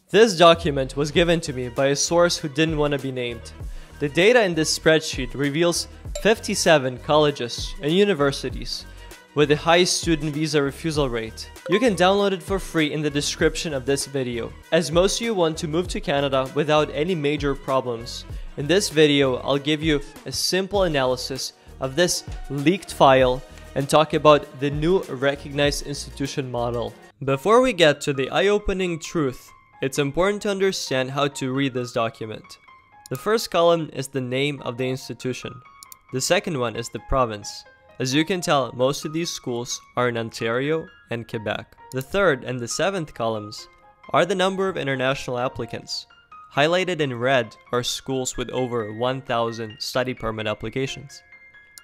This document was given to me by a source who didn't want to be named. The data in this spreadsheet reveals 57 colleges and universities with the highest student visa refusal rate. You can download it for free in the description of this video. As most of you want to move to Canada without any major problems, in this video I'll give you a simple analysis of this leaked file and talk about the new recognized institution model. Before we get to the eye-opening truth, it's important to understand how to read this document. The first column is the name of the institution. The second one is the province. As you can tell, most of these schools are in Ontario and Quebec. The third and the seventh columns are the number of international applicants. Highlighted in red are schools with over 1,000 study permit applications.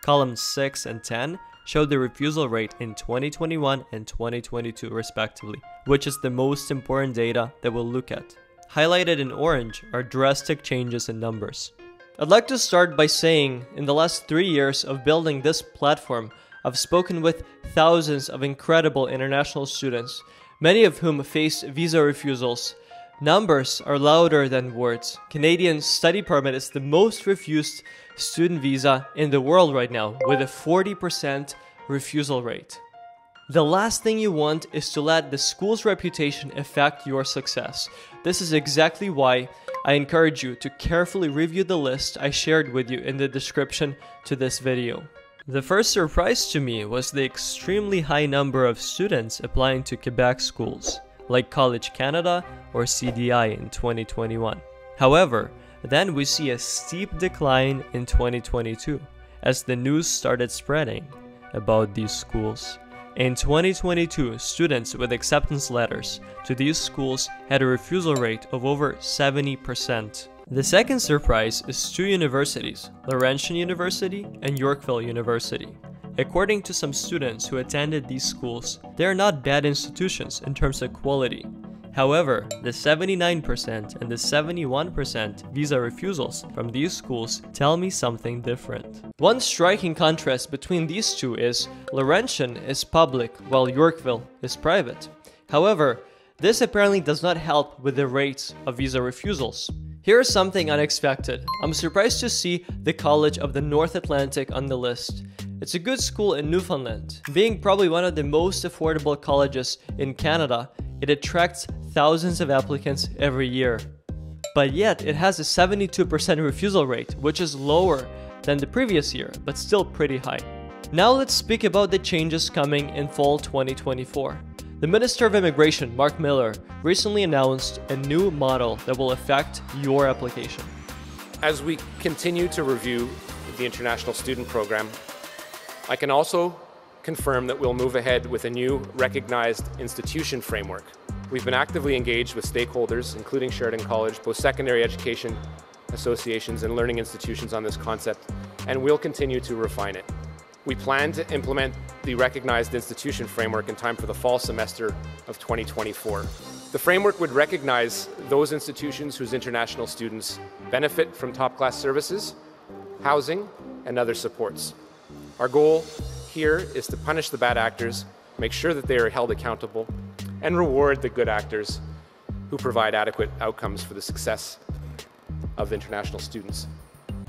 Columns 6 and 10 show the refusal rate in 2021 and 2022 respectively, which is the most important data that we'll look at. Highlighted in orange are drastic changes in numbers. I'd like to start by saying, in the last 3 years of building this platform, I've spoken with thousands of incredible international students, many of whom faced visa refusals. Numbers are louder than words. Canadian study permit is the most refused student visa in the world right now, with a 40% refusal rate. The last thing you want is to let the school's reputation affect your success. This is exactly why I encourage you to carefully review the list I shared with you in the description to this video. The first surprise to me was the extremely high number of students applying to Quebec schools, like College Canada or CDI in 2021. However, then we see a steep decline in 2022 as the news started spreading about these schools. In 2022, students with acceptance letters to these schools had a refusal rate of over 70%. The second surprise is two universities, Laurentian University and Yorkville University. According to some students who attended these schools, they are not bad institutions in terms of quality. However, the 79% and the 71% visa refusals from these schools tell me something different. One striking contrast between these two is Laurentian is public while Yorkville is private. However, this apparently does not help with the rates of visa refusals. Here's something unexpected. I'm surprised to see the College of the North Atlantic on the list. It's a good school in Newfoundland. Being probably one of the most affordable colleges in Canada, it attracts thousands of applicants every year. But yet, it has a 72% refusal rate, which is lower than the previous year, but still pretty high. Now let's speak about the changes coming in fall 2024. The Minister of Immigration, Mark Miller, recently announced a new model that will affect your application. As we continue to review the International Student Program, I can also confirm that we'll move ahead with a new recognized institution framework. We've been actively engaged with stakeholders, including Sheridan College, post-secondary education associations, and learning institutions on this concept, and we'll continue to refine it. We plan to implement the recognized institution framework in time for the fall semester of 2024. The framework would recognize those institutions whose international students benefit from top-class services, housing, and other supports. Our goal here is to punish the bad actors, make sure that they are held accountable, and reward the good actors who provide adequate outcomes for the success of international students.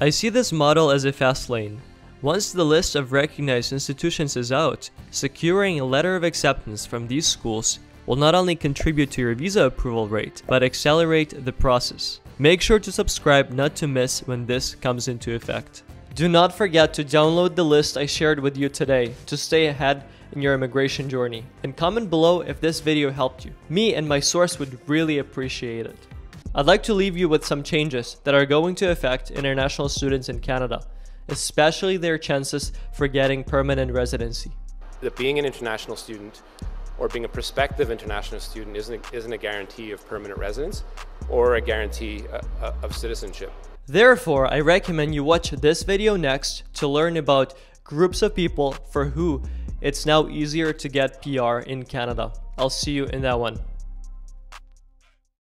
I see this model as a fast lane. Once the list of recognized institutions is out, securing a letter of acceptance from these schools will not only contribute to your visa approval rate, but accelerate the process. Make sure to subscribe not to miss when this comes into effect. Do not forget to download the list I shared with you today to stay ahead in your immigration journey, and comment below if this video helped you. Me and my source would really appreciate it. I'd like to leave you with some changes that are going to affect international students in Canada, especially their chances for getting permanent residency. That being an international student or being a prospective international student isn't a guarantee of permanent residence or a guarantee of citizenship. Therefore, I recommend you watch this video next to learn about groups of people for who it's now easier to get PR in Canada. I'll see you in that one.